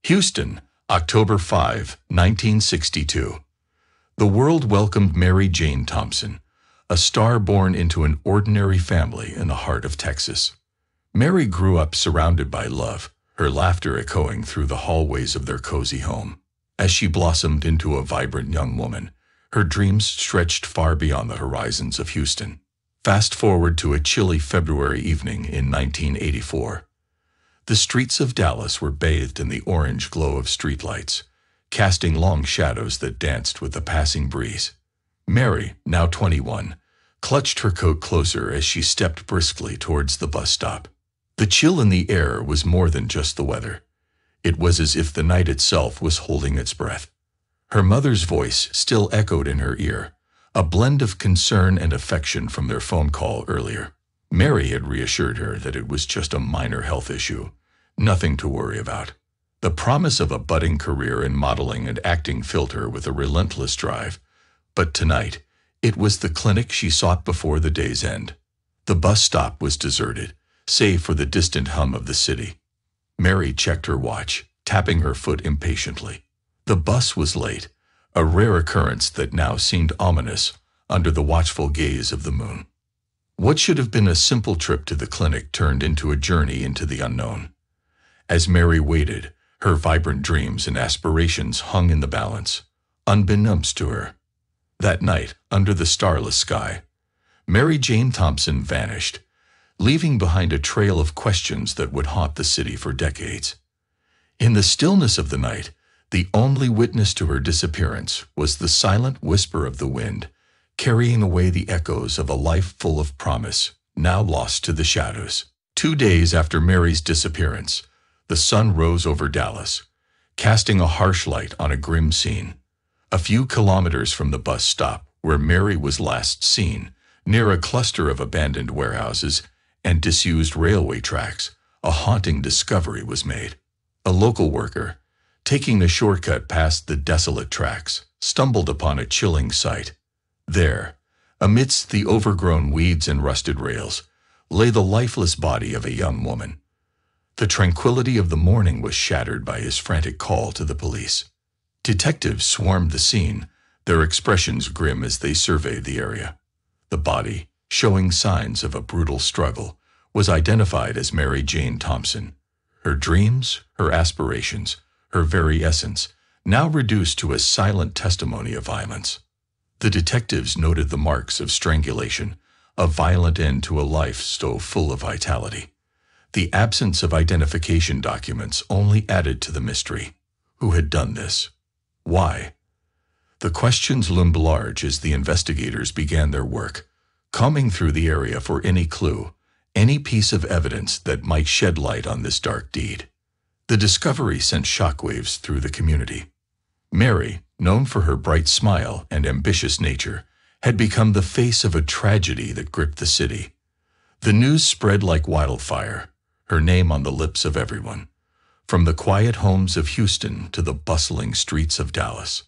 Houston, October 5, 1962. The world welcomed Mary Jane Thompson, a star born into an ordinary family in the heart of Texas. Mary grew up surrounded by love, her laughter echoing through the hallways of their cozy home. As she blossomed into a vibrant young woman, her dreams stretched far beyond the horizons of Houston. Fast forward to a chilly February evening in 1984. The streets of Dallas were bathed in the orange glow of streetlights, casting long shadows that danced with the passing breeze. Mary, now 21, clutched her coat closer as she stepped briskly towards the bus stop. The chill in the air was more than just the weather. It was as if the night itself was holding its breath. Her mother's voice still echoed in her ear, a blend of concern and affection from their phone call earlier. Mary had reassured her that it was just a minor health issue, nothing to worry about. The promise of a budding career in modeling and acting filled her with a relentless drive. But tonight, it was the clinic she sought before the day's end. The bus stop was deserted, save for the distant hum of the city. Mary checked her watch, tapping her foot impatiently. The bus was late, a rare occurrence that now seemed ominous under the watchful gaze of the moon. What should have been a simple trip to the clinic turned into a journey into the unknown. As Mary waited, her vibrant dreams and aspirations hung in the balance, unbeknownst to her. That night, under the starless sky, Mary Jane Thompson vanished, leaving behind a trail of questions that would haunt the city for decades. In the stillness of the night, the only witness to her disappearance was the silent whisper of the wind, carrying away the echoes of a life full of promise, now lost to the shadows. 2 days after Mary's disappearance, the sun rose over Dallas, casting a harsh light on a grim scene. A few kilometers from the bus stop, where Mary was last seen, near a cluster of abandoned warehouses and disused railway tracks, a haunting discovery was made. A local worker, taking the shortcut past the desolate tracks, stumbled upon a chilling sight. There, amidst the overgrown weeds and rusted rails, lay the lifeless body of a young woman. The tranquility of the morning was shattered by his frantic call to the police. Detectives swarmed the scene, their expressions grim as they surveyed the area. The body, showing signs of a brutal struggle, was identified as Mary Jane Thompson. Her dreams, her aspirations, her very essence, now reduced to a silent testimony of violence. The detectives noted the marks of strangulation, a violent end to a life so full of vitality. The absence of identification documents only added to the mystery. Who had done this? Why? The questions loomed large as the investigators began their work, combing through the area for any clue, any piece of evidence that might shed light on this dark deed. The discovery sent shockwaves through the community. Mary, known for her bright smile and ambitious nature, had become the face of a tragedy that gripped the city. The news spread like wildfire, her name on the lips of everyone, from the quiet homes of Houston to the bustling streets of Dallas.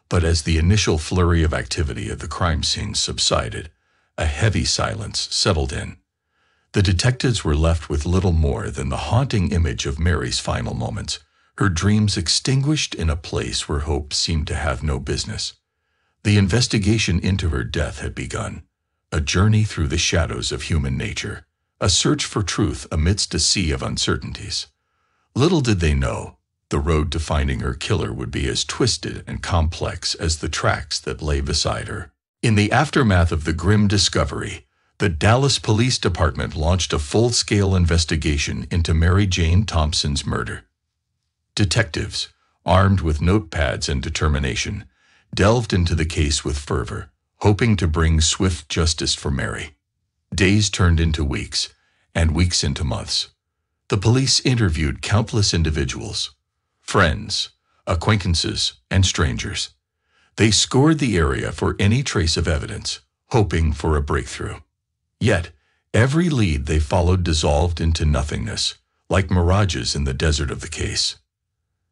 But as the initial flurry of activity at the crime scene subsided, a heavy silence settled in. The detectives were left with little more than the haunting image of Mary's final moments, her dreams extinguished in a place where hope seemed to have no business. The investigation into her death had begun, a journey through the shadows of human nature, a search for truth amidst a sea of uncertainties. Little did they know, the road to finding her killer would be as twisted and complex as the tracks that lay beside her. In the aftermath of the grim discovery, the Dallas Police Department launched a full-scale investigation into Mary Jane Thompson's murder. Detectives, armed with notepads and determination, delved into the case with fervor, hoping to bring swift justice for Mary. Days turned into weeks, and weeks into months. The police interviewed countless individuals, friends, acquaintances, and strangers. They scoured the area for any trace of evidence, hoping for a breakthrough. Yet, every lead they followed dissolved into nothingness, like mirages in the desert of the case.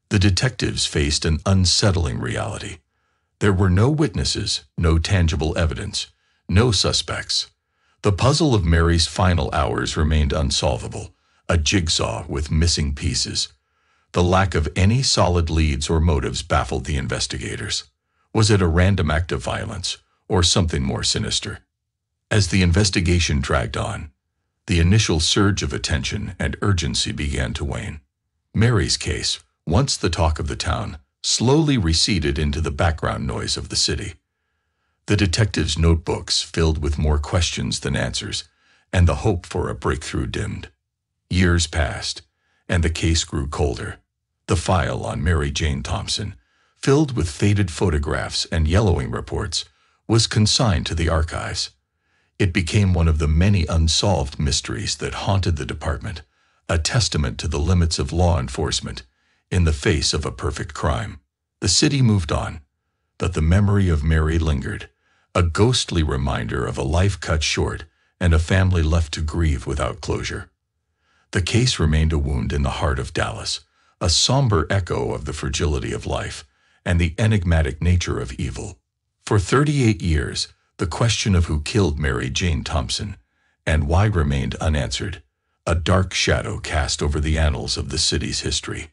The detectives faced an unsettling reality. There were no witnesses, no tangible evidence, no suspects. The puzzle of Mary's final hours remained unsolvable, a jigsaw with missing pieces. The lack of any solid leads or motives baffled the investigators. Was it a random act of violence, or something more sinister? As the investigation dragged on, the initial surge of attention and urgency began to wane. Mary's case, once the talk of the town, slowly receded into the background noise of the city. The detectives' notebooks filled with more questions than answers, and the hope for a breakthrough dimmed. Years passed, and the case grew colder. The file on Mary Jane Thompson, filled with faded photographs and yellowing reports, was consigned to the archives. It became one of the many unsolved mysteries that haunted the department, a testament to the limits of law enforcement in the face of a perfect crime. The city moved on, but the memory of Mary lingered, a ghostly reminder of a life cut short and a family left to grieve without closure. The case remained a wound in the heart of Dallas, a somber echo of the fragility of life and the enigmatic nature of evil. For 38 years, the question of who killed Mary Jane Thompson and why remained unanswered, a dark shadow cast over the annals of the city's history.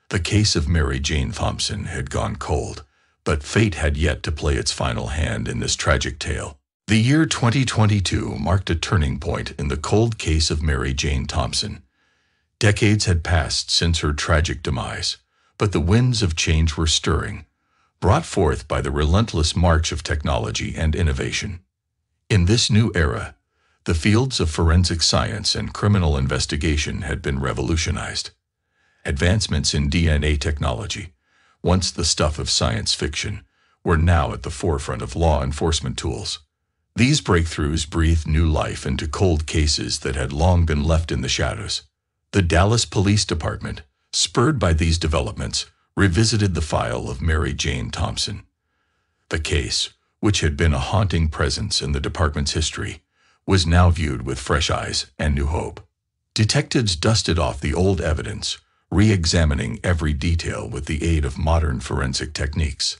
The case of Mary Jane Thompson had gone cold, but fate had yet to play its final hand in this tragic tale. The year 2022 marked a turning point in the cold case of Mary Jane Thompson. Decades had passed since her tragic demise, but the winds of change were stirring, brought forth by the relentless march of technology and innovation. In this new era, the fields of forensic science and criminal investigation had been revolutionized. Advancements in DNA technology, once the stuff of science fiction, were now at the forefront of law enforcement tools. These breakthroughs breathed new life into cold cases that had long been left in the shadows. The Dallas Police Department, spurred by these developments, revisited the file of Mary Jane Thompson. The case, which had been a haunting presence in the department's history, was now viewed with fresh eyes and new hope. Detectives dusted off the old evidence, re-examining every detail with the aid of modern forensic techniques.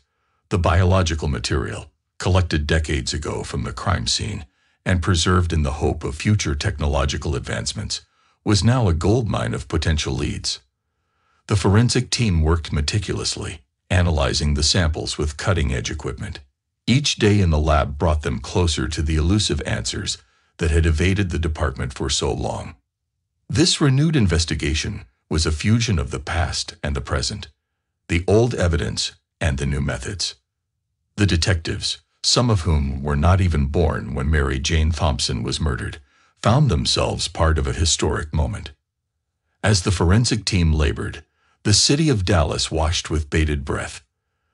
The biological material, collected decades ago from the crime scene and preserved in the hope of future technological advancements, was now a goldmine of potential leads. The forensic team worked meticulously, analyzing the samples with cutting-edge equipment. Each day in the lab brought them closer to the elusive answers that had evaded the department for so long. This renewed investigation was a fusion of the past and the present, the old evidence and the new methods. The detectives, some of whom were not even born when Mary Jane Thompson was murdered, found themselves part of a historic moment. As the forensic team labored, the city of Dallas watched with bated breath.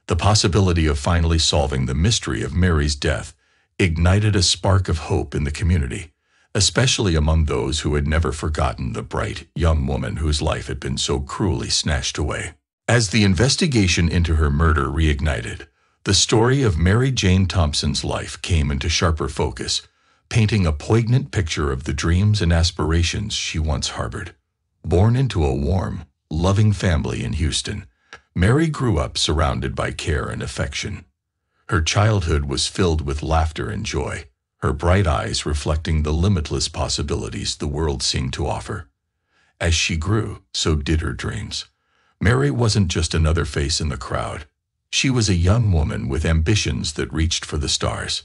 The possibility of finally solving the mystery of Mary's death ignited a spark of hope in the community, especially among those who had never forgotten the bright, young woman whose life had been so cruelly snatched away. As the investigation into her murder reignited, the story of Mary Jane Thompson's life came into sharper focus, painting a poignant picture of the dreams and aspirations she once harbored. Born into a warm, loving family in Houston, Mary grew up surrounded by care and affection. Her childhood was filled with laughter and joy, her bright eyes reflecting the limitless possibilities the world seemed to offer. As she grew, so did her dreams. Mary wasn't just another face in the crowd. She was a young woman with ambitions that reached for the stars.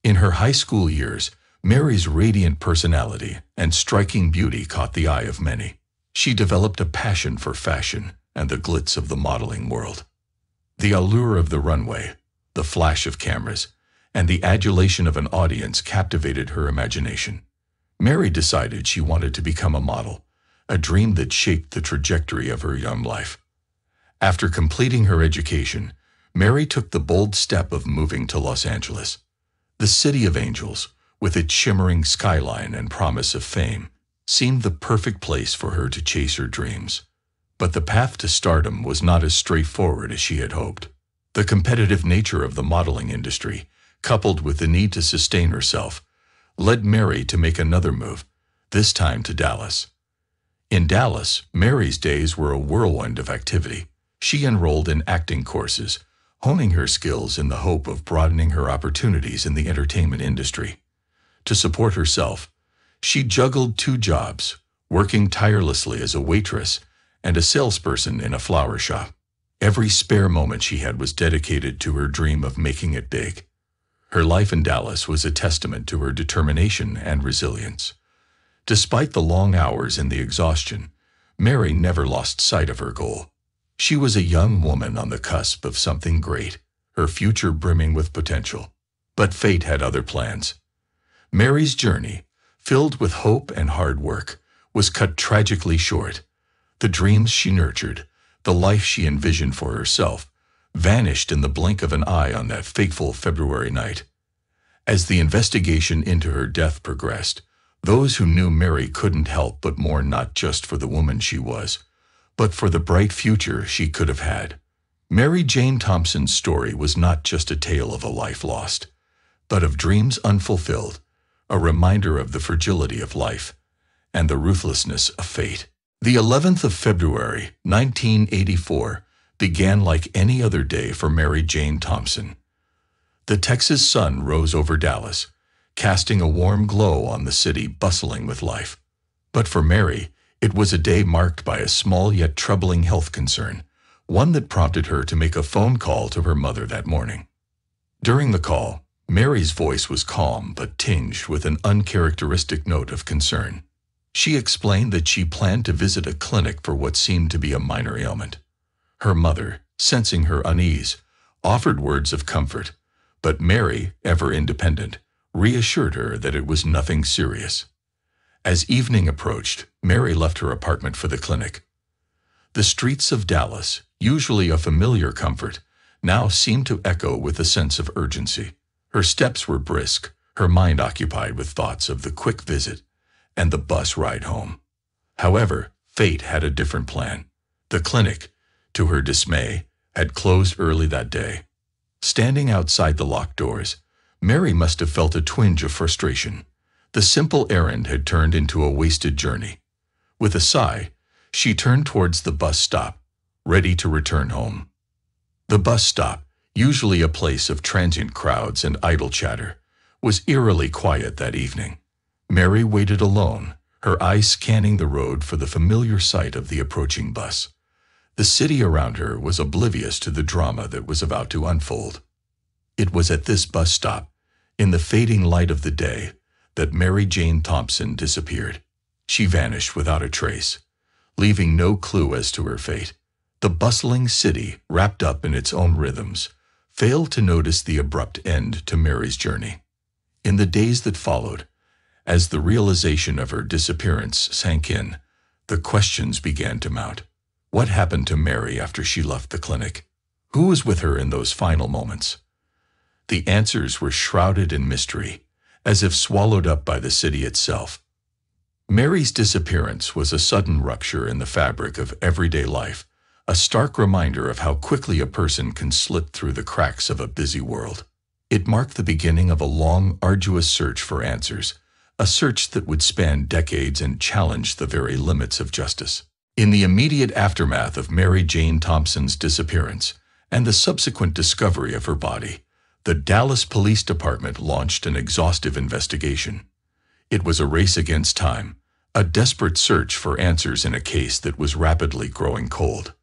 In her high school years, Mary's radiant personality and striking beauty caught the eye of many. She developed a passion for fashion and the glitz of the modeling world. The allure of the runway, the flash of cameras, and the adulation of an audience captivated her imagination. Mary decided she wanted to become a model, a dream that shaped the trajectory of her young life. After completing her education, Mary took the bold step of moving to Los Angeles. The city of angels, with its shimmering skyline and promise of fame, seemed the perfect place for her to chase her dreams. But the path to stardom was not as straightforward as she had hoped. The competitive nature of the modeling industry, coupled with the need to sustain herself, led Mary to make another move, this time to Dallas. In Dallas, Mary's days were a whirlwind of activity. She enrolled in acting courses, honing her skills in the hope of broadening her opportunities in the entertainment industry. To support herself, she juggled 2 jobs, working tirelessly as a waitress and a salesperson in a flower shop. Every spare moment she had was dedicated to her dream of making it big. Her life in Dallas was a testament to her determination and resilience. Despite the long hours and the exhaustion, Mary never lost sight of her goal. She was a young woman on the cusp of something great, her future brimming with potential. But fate had other plans. Mary's journey, filled with hope and hard work, was cut tragically short. The dreams she nurtured, the life she envisioned for herself, vanished in the blink of an eye on that fateful February night. As the investigation into her death progressed, those who knew Mary couldn't help but mourn not just for the woman she was, but for the bright future she could have had. Mary Jane Thompson's story was not just a tale of a life lost, but of dreams unfulfilled, a reminder of the fragility of life and the ruthlessness of fate. The 11th of February, 1984, began like any other day for Mary Jane Thompson. The Texas sun rose over Dallas, casting a warm glow on the city bustling with life. But for Mary, it was a day marked by a small yet troubling health concern, one that prompted her to make a phone call to her mother that morning. During the call, Mary's voice was calm but tinged with an uncharacteristic note of concern. She explained that she planned to visit a clinic for what seemed to be a minor ailment. Her mother, sensing her unease, offered words of comfort, but Mary, ever independent, reassured her that it was nothing serious. As evening approached, Mary left her apartment for the clinic. The streets of Dallas, usually a familiar comfort, now seemed to echo with a sense of urgency. Her steps were brisk, her mind occupied with thoughts of the quick visit and the bus ride home. However, fate had a different plan. The clinic, to her dismay, had closed early that day. Standing outside the locked doors, Mary must have felt a twinge of frustration. The simple errand had turned into a wasted journey. With a sigh, she turned towards the bus stop, ready to return home. The bus stop, usually a place of transient crowds and idle chatter, was eerily quiet that evening. Mary waited alone, her eyes scanning the road for the familiar sight of the approaching bus. The city around her was oblivious to the drama that was about to unfold. It was at this bus stop, in the fading light of the day, that Mary Jane Thompson disappeared. She vanished without a trace, leaving no clue as to her fate. The bustling city, wrapped up in its own rhythms, failed to notice the abrupt end to Mary's journey. In the days that followed, as the realization of her disappearance sank in, the questions began to mount. What happened to Mary after she left the clinic? Who was with her in those final moments? The answers were shrouded in mystery, as if swallowed up by the city itself. Mary's disappearance was a sudden rupture in the fabric of everyday life, a stark reminder of how quickly a person can slip through the cracks of a busy world. It marked the beginning of a long, arduous search for answers, a search that would span decades and challenge the very limits of justice. In the immediate aftermath of Mary Jane Thompson's disappearance and the subsequent discovery of her body, the Dallas Police Department launched an exhaustive investigation. It was a race against time, a desperate search for answers in a case that was rapidly growing cold.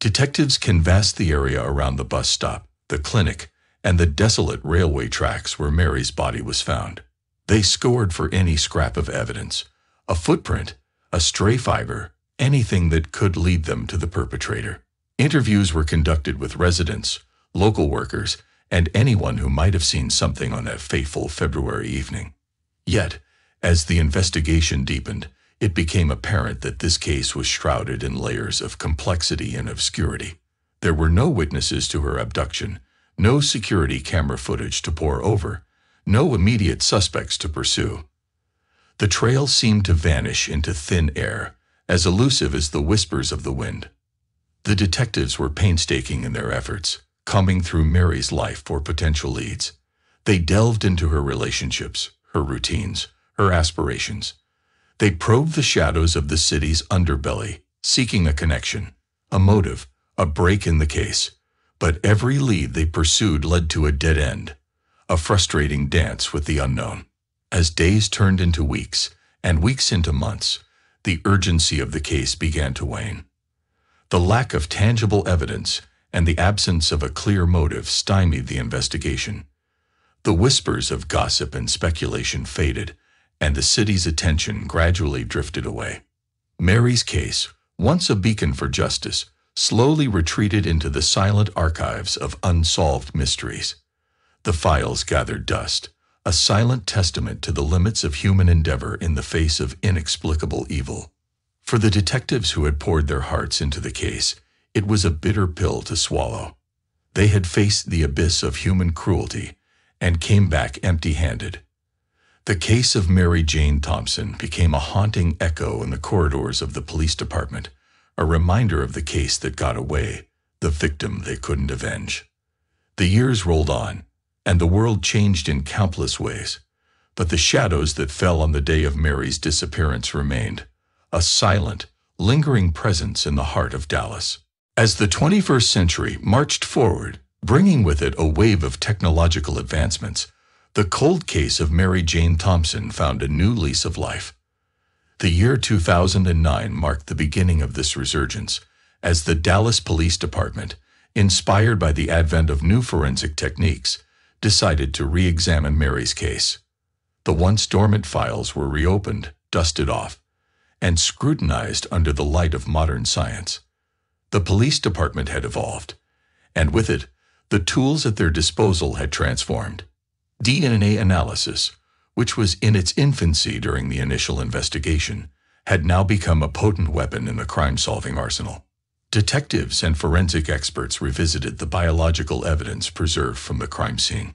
Detectives canvassed the area around the bus stop, the clinic, and the desolate railway tracks where Mary's body was found. They scoured for any scrap of evidence, a footprint, a stray fiber, anything that could lead them to the perpetrator. Interviews were conducted with residents, local workers, and anyone who might have seen something on that fateful February evening. Yet, as the investigation deepened, it became apparent that this case was shrouded in layers of complexity and obscurity. There were no witnesses to her abduction, no security camera footage to pore over, no immediate suspects to pursue. The trail seemed to vanish into thin air, as elusive as the whispers of the wind. The detectives were painstaking in their efforts, combing through Mary's life for potential leads. They delved into her relationships, her routines, her aspirations. They probed the shadows of the city's underbelly, seeking a connection, a motive, a break in the case. But every lead they pursued led to a dead end, a frustrating dance with the unknown. As days turned into weeks, and weeks into months, the urgency of the case began to wane. The lack of tangible evidence and the absence of a clear motive stymied the investigation. The whispers of gossip and speculation faded, and the city's attention gradually drifted away. Mary's case, once a beacon for justice, slowly retreated into the silent archives of unsolved mysteries. The files gathered dust, a silent testament to the limits of human endeavor in the face of inexplicable evil. For the detectives who had poured their hearts into the case, it was a bitter pill to swallow. They had faced the abyss of human cruelty and came back empty-handed. The case of Mary Jane Thompson became a haunting echo in the corridors of the police department, a reminder of the case that got away, the victim they couldn't avenge. The years rolled on, and the world changed in countless ways, but the shadows that fell on the day of Mary's disappearance remained, a silent, lingering presence in the heart of Dallas. As the 21st century marched forward, bringing with it a wave of technological advancements, the cold case of Mary Jane Thompson found a new lease of life. The year 2009 marked the beginning of this resurgence, as the Dallas Police Department, inspired by the advent of new forensic techniques, decided to re-examine Mary's case. The once dormant files were reopened, dusted off, and scrutinized under the light of modern science. The police department had evolved, and with it, the tools at their disposal had transformed. DNA analysis, which was in its infancy during the initial investigation, had now become a potent weapon in the crime-solving arsenal. Detectives and forensic experts revisited the biological evidence preserved from the crime scene.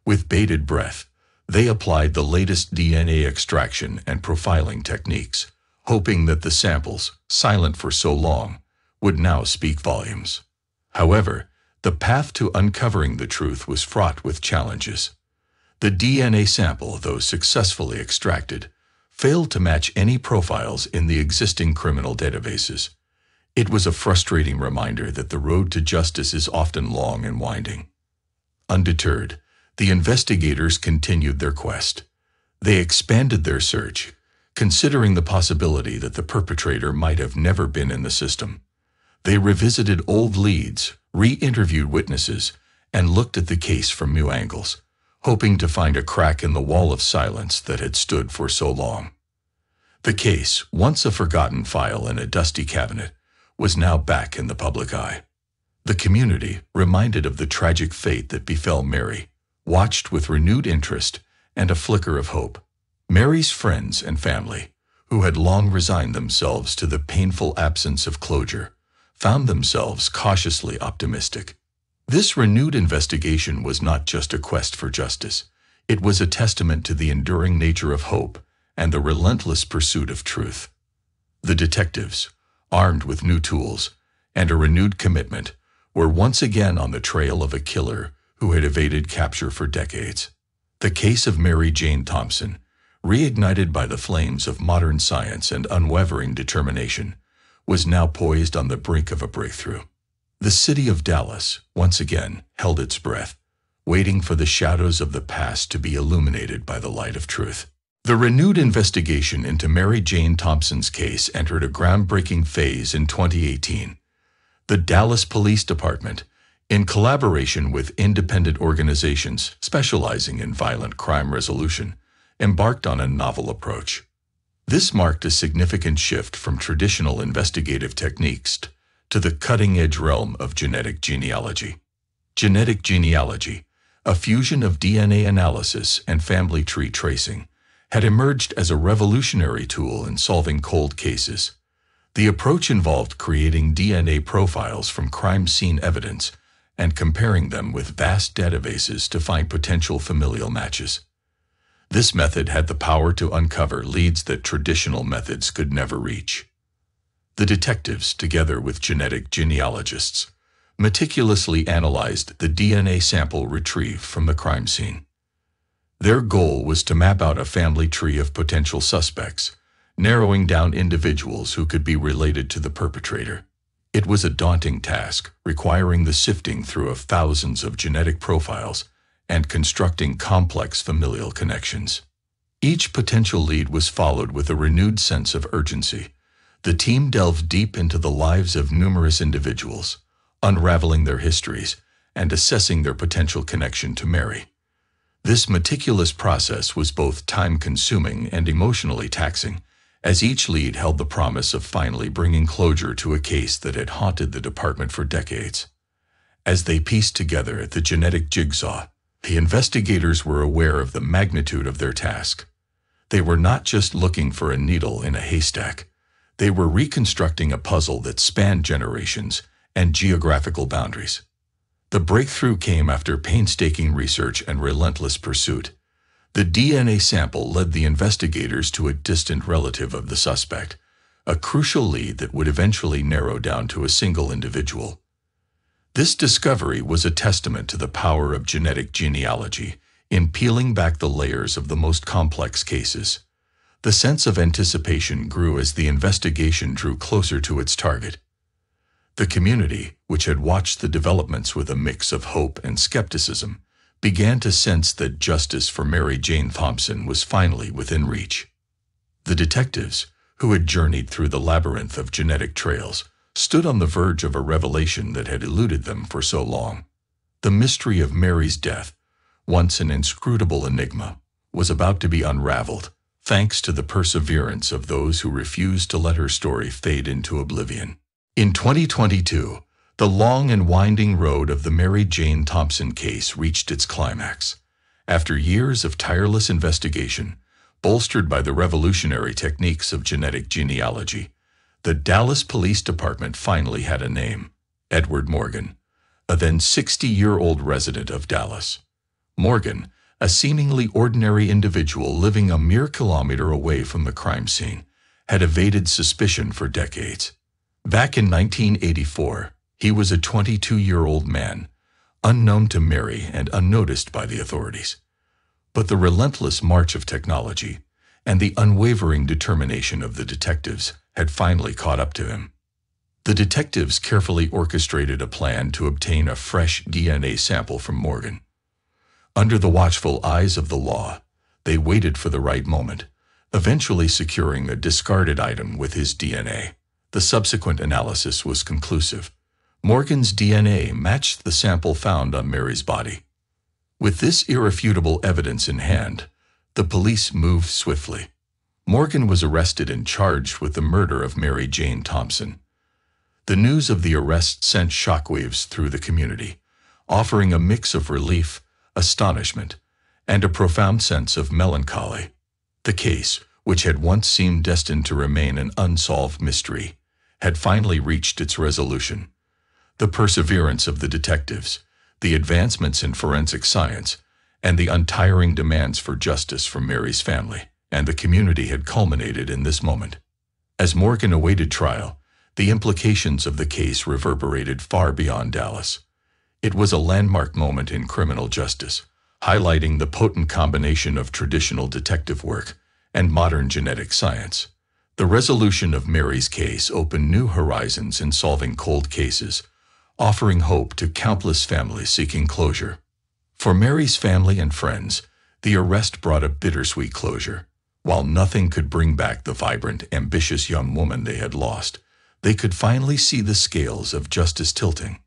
With bated breath, they applied the latest DNA extraction and profiling techniques, hoping that the samples, silent for so long, would now speak volumes. However, the path to uncovering the truth was fraught with challenges. The DNA sample, though successfully extracted, failed to match any profiles in the existing criminal databases. It was a frustrating reminder that the road to justice is often long and winding. Undeterred, the investigators continued their quest. They expanded their search, considering the possibility that the perpetrator might have never been in the system. They revisited old leads, re-interviewed witnesses, and looked at the case from new angles, hoping to find a crack in the wall of silence that had stood for so long. The case, once a forgotten file in a dusty cabinet, was now back in the public eye. The community, reminded of the tragic fate that befell Mary, watched with renewed interest and a flicker of hope. Mary's friends and family, who had long resigned themselves to the painful absence of closure, found themselves cautiously optimistic. This renewed investigation was not just a quest for justice. It was a testament to the enduring nature of hope and the relentless pursuit of truth. The detectives, armed with new tools and a renewed commitment, were once again on the trail of a killer who had evaded capture for decades. The case of Mary Jane Thompson, reignited by the flames of modern science and unwavering determination, was now poised on the brink of a breakthrough. The city of Dallas, once again, held its breath, waiting for the shadows of the past to be illuminated by the light of truth. The renewed investigation into Mary Jane Thompson's case entered a groundbreaking phase in 2018. The Dallas Police Department, in collaboration with independent organizations specializing in violent crime resolution, embarked on a novel approach. This marked a significant shift from traditional investigative techniques to the cutting-edge realm of genetic genealogy. Genetic genealogy, a fusion of DNA analysis and family tree tracing, had emerged as a revolutionary tool in solving cold cases. The approach involved creating DNA profiles from crime scene evidence and comparing them with vast databases to find potential familial matches. This method had the power to uncover leads that traditional methods could never reach. The detectives, together with genetic genealogists, meticulously analyzed the DNA sample retrieved from the crime scene. Their goal was to map out a family tree of potential suspects, narrowing down individuals who could be related to the perpetrator. It was a daunting task, requiring the sifting through of thousands of genetic profiles and constructing complex familial connections. Each potential lead was followed with a renewed sense of urgency. The team delved deep into the lives of numerous individuals, unraveling their histories and assessing their potential connection to Mary. This meticulous process was both time-consuming and emotionally taxing, as each lead held the promise of finally bringing closure to a case that had haunted the department for decades. As they pieced together the genetic jigsaw, the investigators were aware of the magnitude of their task. They were not just looking for a needle in a haystack. They were reconstructing a puzzle that spanned generations and geographical boundaries. The breakthrough came after painstaking research and relentless pursuit. The DNA sample led the investigators to a distant relative of the suspect, a crucial lead that would eventually narrow down to a single individual. This discovery was a testament to the power of genetic genealogy in peeling back the layers of the most complex cases. The sense of anticipation grew as the investigation drew closer to its target. The community, which had watched the developments with a mix of hope and skepticism, began to sense that justice for Mary Jane Thompson was finally within reach. The detectives, who had journeyed through the labyrinth of genetic trails, stood on the verge of a revelation that had eluded them for so long. The mystery of Mary's death, once an inscrutable enigma, was about to be unraveled, thanks to the perseverance of those who refused to let her story fade into oblivion. In 2022, the long and winding road of the Mary Jane Thompson case reached its climax. After years of tireless investigation, bolstered by the revolutionary techniques of genetic genealogy, the Dallas Police Department finally had a name: Edward Morgan, a then 60-year-old resident of Dallas. Morgan, a seemingly ordinary individual living a mere kilometer away from the crime scene, had evaded suspicion for decades. Back in 1984, he was a 22-year-old man, unknown to Mary and unnoticed by the authorities. But the relentless march of technology and the unwavering determination of the detectives had finally caught up to him. The detectives carefully orchestrated a plan to obtain a fresh DNA sample from Morgan. Under the watchful eyes of the law, they waited for the right moment, eventually securing a discarded item with his DNA. The subsequent analysis was conclusive. Morgan's DNA matched the sample found on Mary's body. With this irrefutable evidence in hand, the police moved swiftly. Morgan was arrested and charged with the murder of Mary Jane Thompson. The news of the arrest sent shockwaves through the community, offering a mix of relief, astonishment, and a profound sense of melancholy. The case, which had once seemed destined to remain an unsolved mystery, had finally reached its resolution. The perseverance of the detectives, the advancements in forensic science, and the untiring demands for justice from Mary's family and the community had culminated in this moment. As Morgan awaited trial, the implications of the case reverberated far beyond Dallas. It was a landmark moment in criminal justice, highlighting the potent combination of traditional detective work and modern genetic science. The resolution of Mary's case opened new horizons in solving cold cases, offering hope to countless families seeking closure. For Mary's family and friends, the arrest brought a bittersweet closure. While nothing could bring back the vibrant, ambitious young woman they had lost, they could finally see the scales of justice tilting.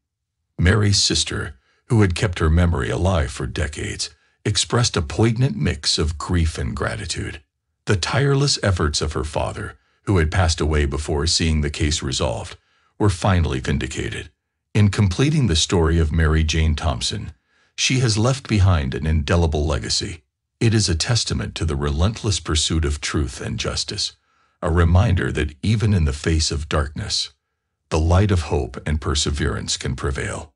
Mary's sister, who had kept her memory alive for decades, expressed a poignant mix of grief and gratitude. The tireless efforts of her father, who had passed away before seeing the case resolved, were finally vindicated. In completing the story of Mary Jane Thompson, she has left behind an indelible legacy. It is a testament to the relentless pursuit of truth and justice, a reminder that even in the face of darkness, the light of hope and perseverance can prevail.